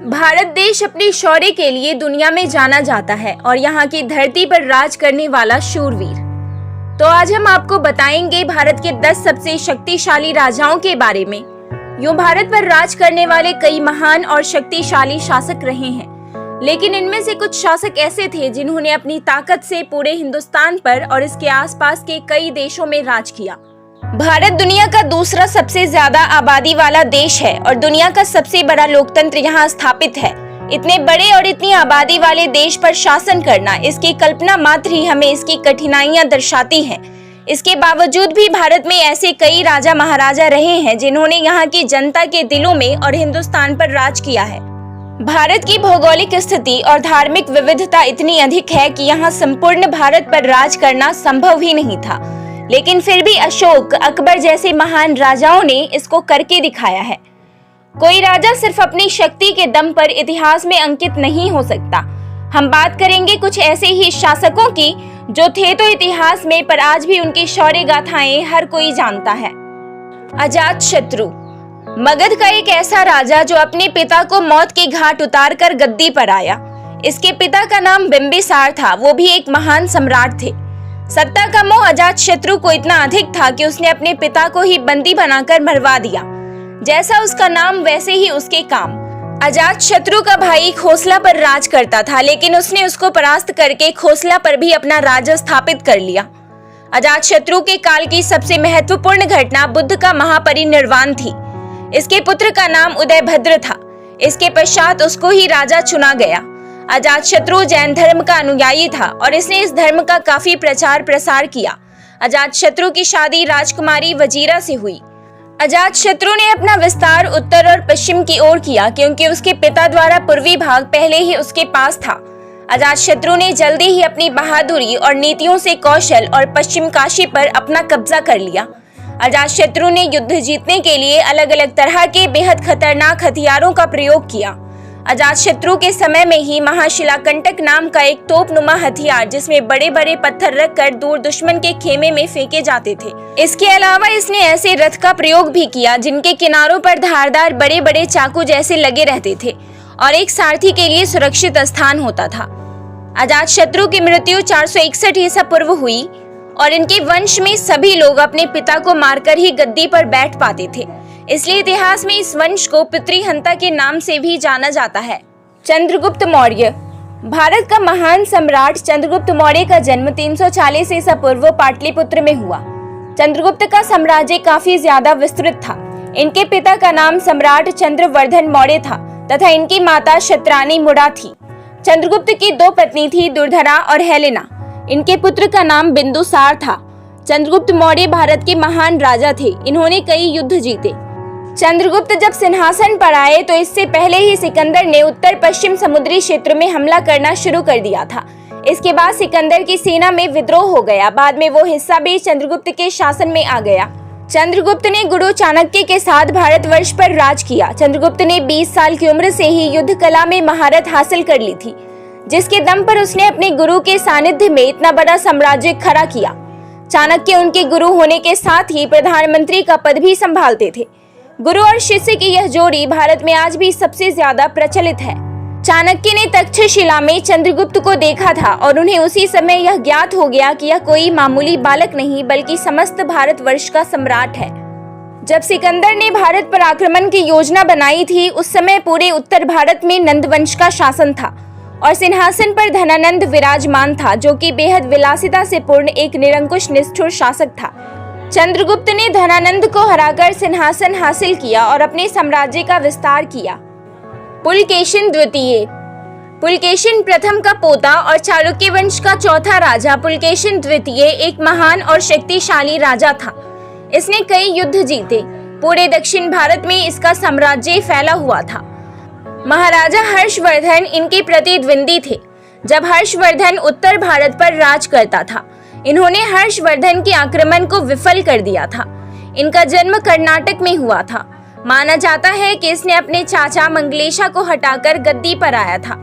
भारत देश अपने शौर्य के लिए दुनिया में जाना जाता है और यहाँ की धरती पर राज करने वाला शूरवीर। तो आज हम आपको बताएंगे भारत के 10 सबसे शक्तिशाली राजाओं के बारे में। यूं भारत पर राज करने वाले कई महान और शक्तिशाली शासक रहे हैं, लेकिन इनमें से कुछ शासक ऐसे थे जिन्होंने अपनी ताकत से पूरे हिंदुस्तान पर और इसके आसपास के कई देशों में राज किया। भारत दुनिया का दूसरा सबसे ज्यादा आबादी वाला देश है और दुनिया का सबसे बड़ा लोकतंत्र यहाँ स्थापित है। इतने बड़े और इतनी आबादी वाले देश पर शासन करना, इसकी कल्पना मात्र ही हमें इसकी कठिनाइयां दर्शाती हैं। इसके बावजूद भी भारत में ऐसे कई राजा महाराजा रहे हैं जिन्होंने यहाँ की जनता के दिलों में और हिंदुस्तान पर राज किया है। भारत की भौगोलिक स्थिति और धार्मिक विविधता इतनी अधिक है कि यहाँ संपूर्ण भारत पर राज करना संभव ही नहीं था, लेकिन फिर भी अशोक, अकबर जैसे महान राजाओं ने इसको करके दिखाया है। कोई राजा सिर्फ अपनी शक्ति के दम पर इतिहास में अंकित नहीं हो सकता। हम बात करेंगे कुछ ऐसे ही शासकों की जो थे तो इतिहास में, पर आज भी उनकी शौर्य गाथाएं हर कोई जानता है। अजातशत्रु, मगध का एक ऐसा राजा जो अपने पिता को मौत के घाट उतार कर गद्दी पर आया। इसके पिता का नाम बिंबिसार था, वो भी एक महान सम्राट थे। सत्ता का मोह अजातशत्रु को इतना अधिक था कि उसने अपने पिता को ही बंदी बनाकर मरवा दिया। जैसा उसका नाम वैसे ही उसके काम। अजातशत्रु का भाई खोसला पर राज करता था, लेकिन उसने उसको परास्त करके खोसला पर भी अपना राज्य स्थापित कर लिया। अजातशत्रु के काल की सबसे महत्वपूर्ण घटना बुद्ध का महापरिनिर्वाण थी। इसके पुत्र का नाम उदयभद्र था। इसके पश्चात उसको ही राजा चुना गया। अजातशत्रु जैन धर्म का अनुयायी था और इसने इस धर्म का काफी प्रचार प्रसार किया। अजातशत्रु की शादी राजकुमारी वजीरा से हुई। अजातशत्रु ने अपना विस्तार उत्तर और पश्चिम की ओर किया क्योंकि उसके पिता द्वारा पूर्वी भाग पहले ही उसके पास था। अजातशत्रु ने जल्दी ही अपनी बहादुरी और नीतियों से कौशल और पश्चिम काशी पर अपना कब्जा कर लिया। अजातशत्रु ने युद्ध जीतने के लिए अलग अलग तरह के बेहद खतरनाक हथियारों का प्रयोग किया। अजातशत्रु के समय में ही महाशिलाकंटक नाम का एक तोपनुमा हथियार, जिसमें बड़े बड़े पत्थर रखकर दूर दुश्मन के खेमे में फेंके जाते थे। इसके अलावा इसने ऐसे रथ का प्रयोग भी किया जिनके किनारों पर धारदार बड़े बड़े चाकू जैसे लगे रहते थे और एक सारथी के लिए सुरक्षित स्थान होता था। अजातशत्रु की मृत्यु 461 ईसा पूर्व हुई और इनके वंश में सभी लोग अपने पिता को मारकर ही गद्दी पर बैठ पाते थे, इसलिए इतिहास में इस वंश को पितृहंता के नाम से भी जाना जाता है। चंद्रगुप्त मौर्य, भारत का महान सम्राट चंद्रगुप्त मौर्य का जन्म 340 ईसा पूर्व पाटलिपुत्र में हुआ। चंद्रगुप्त का साम्राज्य काफी ज्यादा विस्तृत था। इनके पिता का नाम सम्राट चंद्रवर्धन मौर्य था तथा इनकी माता शत्रानी मुड़ा थी। चंद्रगुप्त की 2 पत्नी थी, दुर्धरा और हेलेना। इनके पुत्र का नाम बिंदुसार था। चंद्रगुप्त मौर्य भारत के महान राजा थे। इन्होंने कई युद्ध जीते। चंद्रगुप्त जब सिंहासन पर आए तो इससे पहले ही सिकंदर ने उत्तर पश्चिम समुद्री क्षेत्र में हमला करना शुरू कर दिया था। इसके बाद सिकंदर की सेना में विद्रोह हो गया। बाद में वो हिस्सा भी चंद्रगुप्त के शासन में आ गया। चंद्रगुप्त ने गुरु चाणक्य के साथ भारतवर्ष पर राज किया। चंद्रगुप्त ने 20 साल की उम्र से ही युद्ध कला में महारत हासिल कर ली थी, जिसके दम पर उसने अपने गुरु के सानिध्य में इतना बड़ा साम्राज्य खड़ा किया। चाणक्य उनके गुरु होने के साथ ही प्रधानमंत्री का पद भी संभालते थे। गुरु और शिष्य की यह जोड़ी भारत में आज भी सबसे ज्यादा प्रचलित है। चाणक्य ने तक्षशिला में चंद्रगुप्त को देखा था और उन्हें उसी समय यह ज्ञात हो गया कि यह कोई मामूली बालक नहीं बल्कि समस्त भारतवर्ष का सम्राट है। जब सिकंदर ने भारत पर आक्रमण की योजना बनाई थी, उस समय पूरे उत्तर भारत में नंदवंश का शासन था और सिंहासन पर धनानंद विराजमान था, जो कि बेहद विलासिता से पूर्ण एक निरंकुश निष्ठुर शासक था। चंद्रगुप्त ने धनानंद को हराकर सिंहासन हासिल किया और अपने साम्राज्य का विस्तार किया। पुलकेशिन द्वितीय, पुलकेशिन प्रथम का पोता और चालुक्य वंश का चौथा राजा पुलकेशिन द्वितीय एक महान और शक्तिशाली राजा था। इसने कई युद्ध जीते। पूरे दक्षिण भारत में इसका साम्राज्य फैला हुआ था। महाराजा हर्षवर्धन इनके प्रतिद्वंदी थे जब हर्षवर्धन उत्तर भारत पर राज करता था। इन्होंने हर्षवर्धन के आक्रमण को विफल कर दिया था। इनका जन्म कर्नाटक में हुआ था। माना जाता है कि इसने अपने चाचा मंगलेशा को हटाकर गद्दी पर आया था।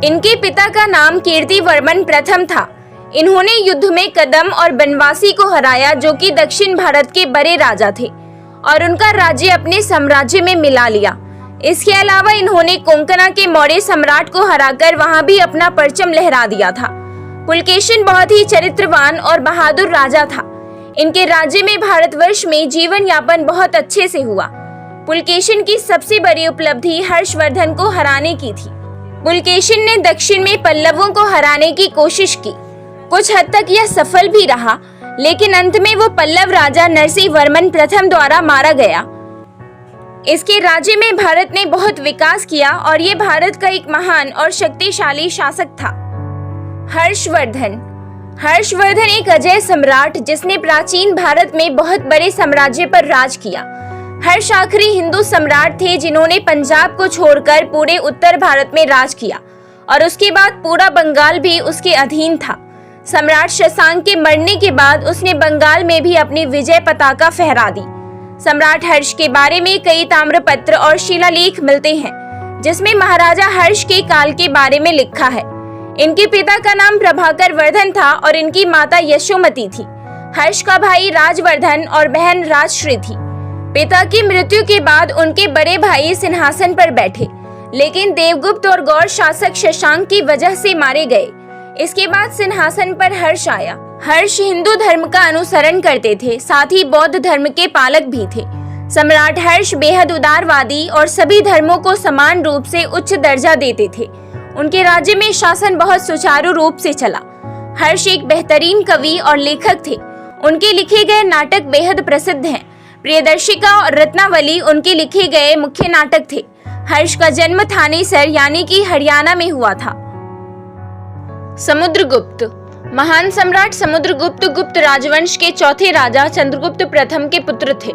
इनके पिता का नाम कीर्तिवर्मन प्रथम था। इन्होंने युद्ध में कदम और बनवासी को हराया, जो कि दक्षिण भारत के बड़े राजा थे, और उनका राज्य अपने साम्राज्य में मिला लिया। इसके अलावा इन्होंने कोंकणा के मौर्य सम्राट को हराकर वहां भी अपना परचम लहरा दिया था। पुलकेशिन बहुत ही चरित्रवान और बहादुर राजा था। इनके राज्य में भारतवर्ष में जीवन यापन बहुत अच्छे से हुआ। पुलकेशिन की सबसे बड़ी उपलब्धि हर्षवर्धन को हराने की थी। पुलकेशिन ने दक्षिण में पल्लवों को हराने की कोशिश की। कुछ हद तक यह सफल भी रहा, लेकिन अंत में वो पल्लव राजा नरसिंह वर्मन प्रथम द्वारा मारा गया। इसके राज्य में भारत ने बहुत विकास किया और ये भारत का एक महान और शक्तिशाली शासक था। हर्षवर्धन एक अजय सम्राट जिसने प्राचीन भारत में बहुत बड़े साम्राज्य पर राज किया। हर्ष आखिरी हिंदू सम्राट थे जिन्होंने पंजाब को छोड़कर पूरे उत्तर भारत में राज किया और उसके बाद पूरा बंगाल भी उसके अधीन था। सम्राट शशांक के मरने के बाद उसने बंगाल में भी अपनी विजय पताका फहरा दी। सम्राट हर्ष के बारे में कई ताम्रपत्र और शिलालेख मिलते हैं जिसमें महाराजा हर्ष के काल के बारे में लिखा है। इनके पिता का नाम प्रभाकर वर्धन था और इनकी माता यशोमती थी। हर्ष का भाई राजवर्धन और बहन राजश्री थी। पिता की मृत्यु के बाद उनके बड़े भाई सिंहासन पर बैठे, लेकिन देवगुप्त और गौड़ शासक शशांक की वजह से मारे गए। इसके बाद सिंहासन पर हर्ष आया। हर्ष हिंदू धर्म का अनुसरण करते थे, साथ ही बौद्ध धर्म के पालक भी थे। सम्राट हर्ष बेहद उदारवादी और सभी धर्मों को समान रूप से उच्च दर्जा देते थे। उनके राज्य में शासन बहुत सुचारू रूप से चला। हर्ष एक बेहतरीन कवि और लेखक थे। उनके लिखे गए नाटक बेहद प्रसिद्ध हैं। प्रियदर्शिका और रत्नावली उनके लिखे गए मुख्य नाटक थे। हर्ष का जन्म थानेसर यानी कि हरियाणा में हुआ था। समुद्रगुप्त। महान सम्राट समुद्रगुप्त गुप्त राजवंश के चौथे राजा चंद्रगुप्त प्रथम के पुत्र थे।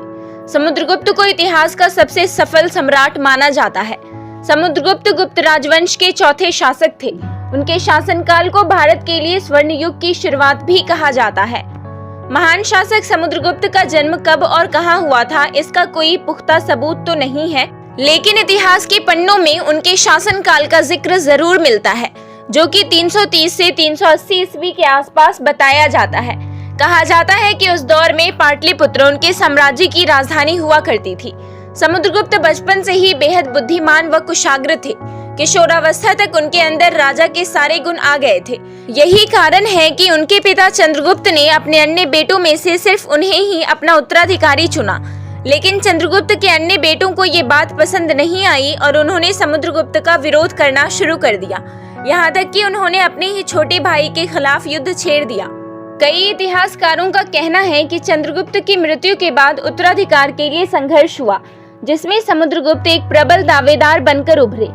समुद्रगुप्त को इतिहास का सबसे सफल सम्राट माना जाता है। समुद्रगुप्त गुप्त राजवंश के चौथे शासक थे। उनके शासनकाल को भारत के लिए स्वर्ण युग की शुरुआत भी कहा जाता है। महान शासक समुद्रगुप्त का जन्म कब और कहां हुआ था इसका कोई पुख्ता सबूत तो नहीं है, लेकिन इतिहास के पन्नों में उनके शासनकाल का जिक्र जरूर मिलता है, जो कि 330 से 380 ईस्वी के आसपास बताया जाता है। कहा जाता है कि उस दौर में पाटलिपुत्र उनके साम्राज्य की राजधानी हुआ करती थी। समुद्रगुप्त बचपन से ही बेहद बुद्धिमान व कुशाग्र थे। किशोरावस्था तक उनके अंदर राजा के सारे गुण आ गए थे। यही कारण है कि उनके पिता चंद्रगुप्त ने अपने अन्य बेटों में से सिर्फ उन्हें ही अपना उत्तराधिकारी चुना। लेकिन चंद्रगुप्त के अन्य बेटों को ये बात पसंद नहीं आई और उन्होंने समुद्रगुप्त का विरोध करना शुरू कर दिया। यहाँ तक कि उन्होंने अपने ही छोटे भाई के खिलाफ युद्ध छेड़ दिया। कई इतिहासकारों का कहना है कि चंद्रगुप्त की मृत्यु के बाद उत्तराधिकार के लिए संघर्ष हुआ, जिसमें समुद्रगुप्त एक प्रबल दावेदार बनकर उभरे।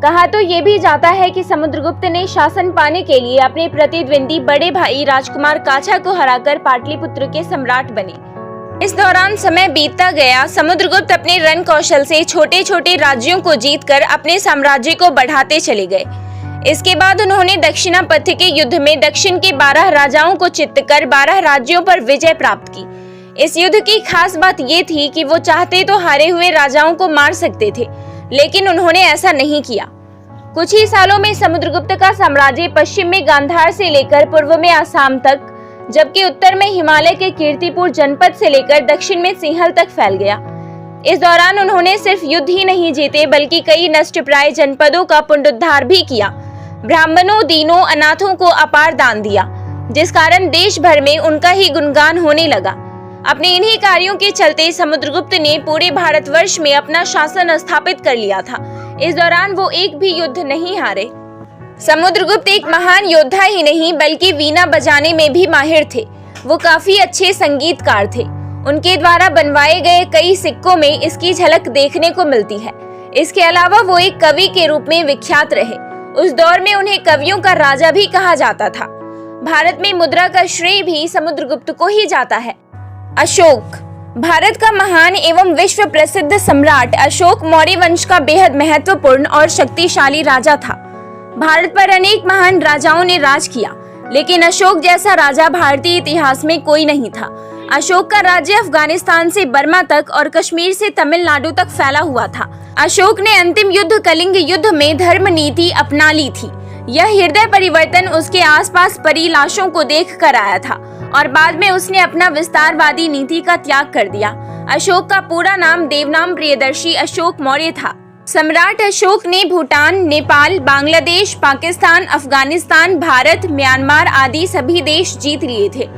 कहा तो ये भी जाता है कि समुद्रगुप्त ने शासन पाने के लिए अपने प्रतिद्वंदी बड़े भाई राजकुमार काछा को हराकर पाटलिपुत्र के सम्राट बने। इस दौरान समय बीतता गया। समुद्रगुप्त अपने रण कौशल से छोटे छोटे राज्यों को जीतकर अपने साम्राज्य को बढ़ाते चले गए। इसके बाद उन्होंने दक्षिणापथ के युद्ध में दक्षिण के 12 राजाओं को चित्त कर 12 राज्यों पर विजय प्राप्त की। इस युद्ध की खास बात ये थी कि वो चाहते तो हारे हुए राजाओं को मार सकते थे, लेकिन उन्होंने ऐसा नहीं किया। कुछ ही सालों में समुद्रगुप्त का साम्राज्य पश्चिम में गांधार से लेकर पूर्व में आसाम तक, जबकि उत्तर में हिमालय के कीर्तिपुर जनपद से लेकर दक्षिण में सिंहल तक फैल गया। इस दौरान उन्होंने सिर्फ युद्ध ही नहीं जीते, बल्कि कई नष्टप्राय जनपदों का पुनरुद्धार भी किया। ब्राह्मणों, दीनों, अनाथों को अपार दान दिया, जिस कारण देश भर में उनका ही गुणगान होने लगा। अपने इन्हीं कार्यों के चलते समुद्रगुप्त ने पूरे भारतवर्ष में अपना शासन स्थापित कर लिया था। इस दौरान वो एक भी युद्ध नहीं हारे। समुद्रगुप्त एक महान योद्धा ही नहीं, बल्कि वीणा बजाने में भी माहिर थे। वो काफी अच्छे संगीतकार थे। उनके द्वारा बनवाए गए कई सिक्कों में इसकी झलक देखने को मिलती है। इसके अलावा वो एक कवि के रूप में विख्यात रहे। उस दौर में उन्हें कवियों का राजा भी कहा जाता था। भारत में मुद्रा का श्रेय भी समुद्रगुप्त को ही जाता है। अशोक। भारत का महान एवं विश्व प्रसिद्ध सम्राट अशोक मौर्य वंश का बेहद महत्वपूर्ण और शक्तिशाली राजा था। भारत पर अनेक महान राजाओं ने राज किया, लेकिन अशोक जैसा राजा भारतीय इतिहास में कोई नहीं था। अशोक का राज्य अफगानिस्तान से बर्मा तक और कश्मीर से तमिलनाडु तक फैला हुआ था। अशोक ने अंतिम युद्ध कलिंग युद्ध में धर्म नीति अपना ली थी। यह हृदय परिवर्तन उसके आसपास पड़ी लाशों को देख कर आया था और बाद में उसने अपना विस्तारवादी नीति का त्याग कर दिया। अशोक का पूरा नाम देवनाम प्रियदर्शी अशोक मौर्य था। सम्राट अशोक ने भूटान, नेपाल, बांग्लादेश, पाकिस्तान, अफगानिस्तान, भारत, म्यांमार आदि सभी देश जीत लिए थे।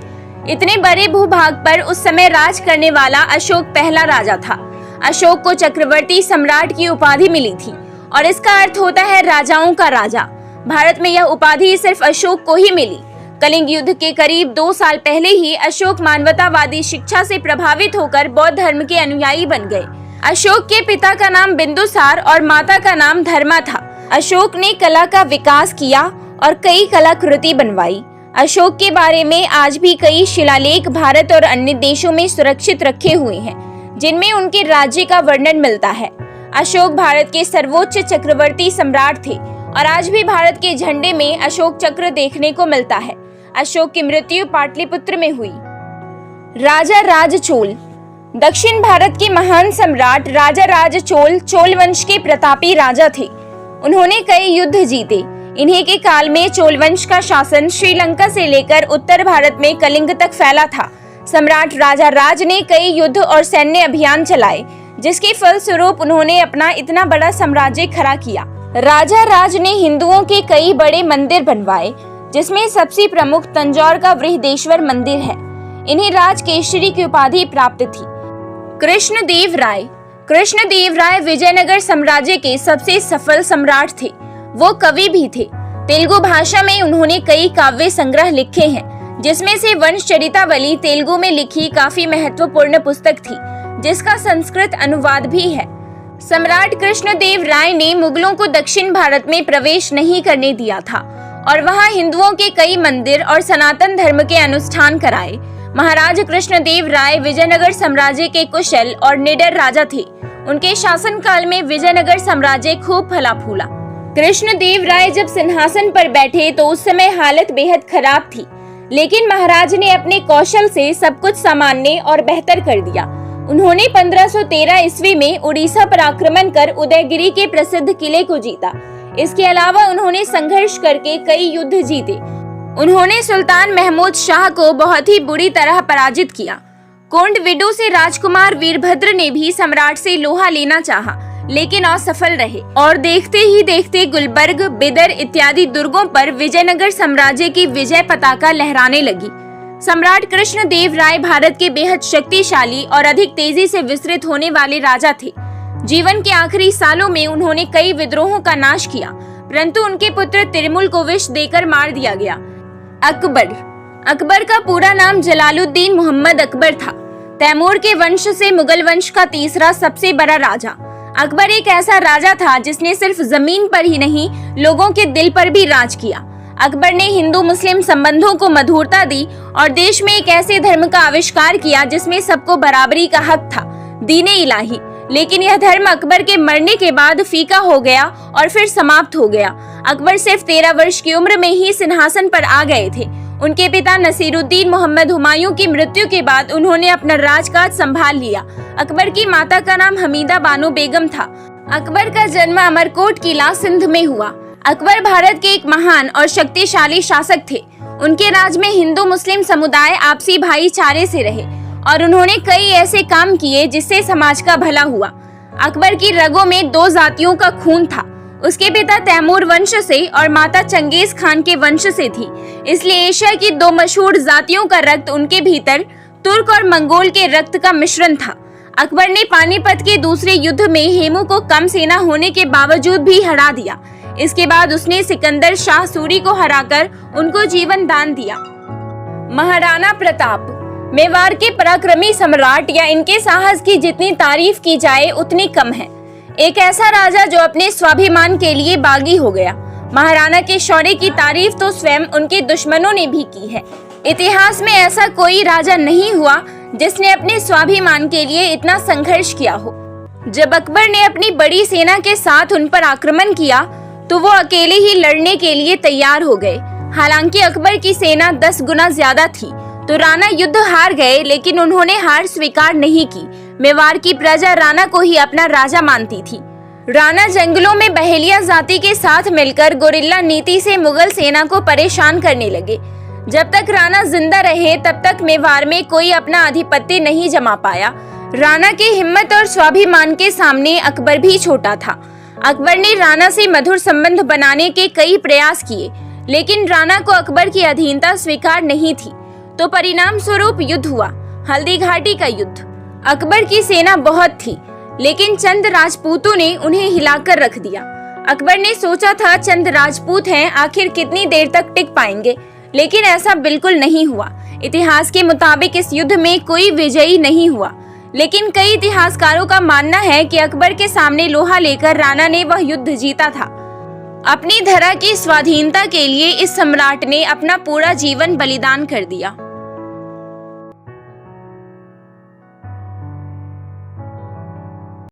इतने बड़े भूभाग पर उस समय राज करने वाला अशोक पहला राजा था। अशोक को चक्रवर्ती सम्राट की उपाधि मिली थी और इसका अर्थ होता है राजाओं का राजा। भारत में यह उपाधि सिर्फ अशोक को ही मिली। कलिंग युद्ध के करीब 2 साल पहले ही अशोक मानवतावादी शिक्षा से प्रभावित होकर बौद्ध धर्म के अनुयायी बन गए। अशोक के पिता का नाम बिंदुसार और माता का नाम धर्मा था। अशोक ने कला का विकास किया और कई कलाकृति बनवाई। अशोक के बारे में आज भी कई शिलालेख भारत और अन्य देशों में सुरक्षित रखे हुए हैं, जिनमें उनके राज्य का वर्णन मिलता है। अशोक भारत के सर्वोच्च चक्रवर्ती सम्राट थे और आज भी भारत के झंडे में अशोक चक्र देखने को मिलता है। अशोक की मृत्यु पाटलिपुत्र में हुई। राजा राज चोल। दक्षिण भारत के महान सम्राट राजा राज चोल चोल वंश के प्रतापी राजा थे। उन्होंने कई युद्ध जीते। इन्हीं के काल में चोल वंश का शासन श्रीलंका से लेकर उत्तर भारत में कलिंग तक फैला था। सम्राट राजा राज ने कई युद्ध और सैन्य अभियान चलाए, जिसके फलस्वरूप उन्होंने अपना इतना बड़ा साम्राज्य खड़ा किया। राजा राज ने हिंदुओं के कई बड़े मंदिर बनवाए, जिसमें सबसे प्रमुख तंजौर का बृहदेश्वर मंदिर है। इन्हें राज केशरी की उपाधि प्राप्त थी। कृष्णदेव राय। कृष्णदेव राय विजयनगर साम्राज्य के सबसे सफल सम्राट थे। वो कवि भी थे। तेलुगु भाषा में उन्होंने कई काव्य संग्रह लिखे हैं, जिसमें से वंशचरितावली तेलुगु में लिखी काफी महत्वपूर्ण पुस्तक थी, जिसका संस्कृत अनुवाद भी है। सम्राट कृष्णदेव राय ने मुगलों को दक्षिण भारत में प्रवेश नहीं करने दिया था और वहां हिंदुओं के कई मंदिर और सनातन धर्म के अनुष्ठान कराए। महाराज कृष्णदेव राय विजयनगर साम्राज्य के कुशल और निडर राजा थे। उनके शासनकाल में विजयनगर साम्राज्य खूब फला फूला। कृष्णदेव राय जब सिंहासन पर बैठे तो उस समय हालत बेहद खराब थी, लेकिन महाराज ने अपने कौशल से सब कुछ सामान्य और बेहतर कर दिया। उन्होंने 1513 ईस्वी में उड़ीसा पर आक्रमण कर उदयगिरी के प्रसिद्ध किले को जीता। इसके अलावा उन्होंने संघर्ष करके कई युद्ध जीते। उन्होंने सुल्तान महमूद शाह को बहुत ही बुरी तरह पराजित किया। कोंडविडु से राजकुमार वीरभद्र ने भी सम्राट से लोहा लेना चाहा, लेकिन असफल रहे और देखते ही देखते गुलबर्ग, बिदर इत्यादि दुर्गों पर विजयनगर साम्राज्य की विजय पताका लहराने लगी। सम्राट कृष्णदेव राय भारत के बेहद शक्तिशाली और अधिक तेजी से विस्तृत होने वाले राजा थे। जीवन के आखिरी सालों में उन्होंने कई विद्रोहों का नाश किया, परंतु उनके पुत्र तिरमुल को विष देकर मार दिया गया। अकबर। अकबर का पूरा नाम जलालुद्दीन मोहम्मद अकबर था। तैमूर के वंश से मुगल वंश का तीसरा सबसे बड़ा राजा। अकबर एक ऐसा राजा था जिसने सिर्फ जमीन पर ही नहीं, लोगों के दिल पर भी राज किया। अकबर ने हिंदू मुस्लिम संबंधों को मधुरता दी और देश में एक ऐसे धर्म का आविष्कार किया जिसमें सबको बराबरी का हक था, दीने इलाही। लेकिन यह धर्म अकबर के मरने के बाद फीका हो गया और फिर समाप्त हो गया। अकबर सिर्फ 13 वर्ष की उम्र में ही सिंहासन पर आ गए थे। उनके पिता नसीरुद्दीन मोहम्मद हुमायूं की मृत्यु के बाद उन्होंने अपना राजकाज संभाल लिया। अकबर की माता का नाम हमीदा बानो बेगम था। अकबर का जन्म अमरकोट किला सिंध में हुआ। अकबर भारत के एक महान और शक्तिशाली शासक थे। उनके राज में हिंदू मुस्लिम समुदाय आपसी भाईचारे से रहे और उन्होंने कई ऐसे काम किए जिससे समाज का भला हुआ। अकबर की रगों में 2 जातियों का खून था। उसके पिता तैमूर वंश से और माता चंगेज खान के वंश से थी, इसलिए एशिया की 2 मशहूर जातियों का रक्त उनके भीतर तुर्क और मंगोल के रक्त का मिश्रण था। अकबर ने पानीपत के दूसरे युद्ध में हेमू को कम सेना होने के बावजूद भी हरा दिया। इसके बाद उसने सिकंदर शाह सूरी को हराकर उनको जीवन दान दिया। महाराणा प्रताप। मेवाड़ के पराक्रमी सम्राट या इनके साहस की जितनी तारीफ की जाए उतनी कम है। एक ऐसा राजा जो अपने स्वाभिमान के लिए बागी हो गया। महाराणा के शौर्य की तारीफ तो स्वयं उनके दुश्मनों ने भी की है। इतिहास में ऐसा कोई राजा नहीं हुआ जिसने अपने स्वाभिमान के लिए इतना संघर्ष किया हो। जब अकबर ने अपनी बड़ी सेना के साथ उन पर आक्रमण किया तो वो अकेले ही लड़ने के लिए तैयार हो गए। हालांकि अकबर की सेना 10 गुना ज्यादा थी तो राणा युद्ध हार गए, लेकिन उन्होंने हार स्वीकार नहीं की। मेवाड़ की प्रजा राणा को ही अपना राजा मानती थी। राणा जंगलों में बहेलिया जाति के साथ मिलकर गोरिल्ला नीति से मुगल सेना को परेशान करने लगे। जब तक राणा जिंदा रहे तब तक मेवाड़ में कोई अपना आधिपत्य नहीं जमा पाया। राणा की हिम्मत और स्वाभिमान के सामने अकबर भी छोटा था। अकबर ने राणा से मधुर संबंध बनाने के कई प्रयास किए, लेकिन राणा को अकबर की अधीनता स्वीकार नहीं थी। तो परिणाम स्वरूप युद्ध हुआ, हल्दी घाटी का युद्ध। अकबर की सेना बहुत थी, लेकिन चंद राजपूतों ने उन्हें हिलाकर रख दिया। अकबर ने सोचा था चंद राजपूत हैं, आखिर कितनी देर तक टिक पाएंगे, लेकिन ऐसा बिल्कुल नहीं हुआ। इतिहास के मुताबिक इस युद्ध में कोई विजयी नहीं हुआ, लेकिन कई इतिहासकारों का मानना है कि अकबर के सामने लोहा लेकर राणा ने वह युद्ध जीता था। अपनी धरा की स्वाधीनता के लिए इस सम्राट ने अपना पूरा जीवन बलिदान कर दिया।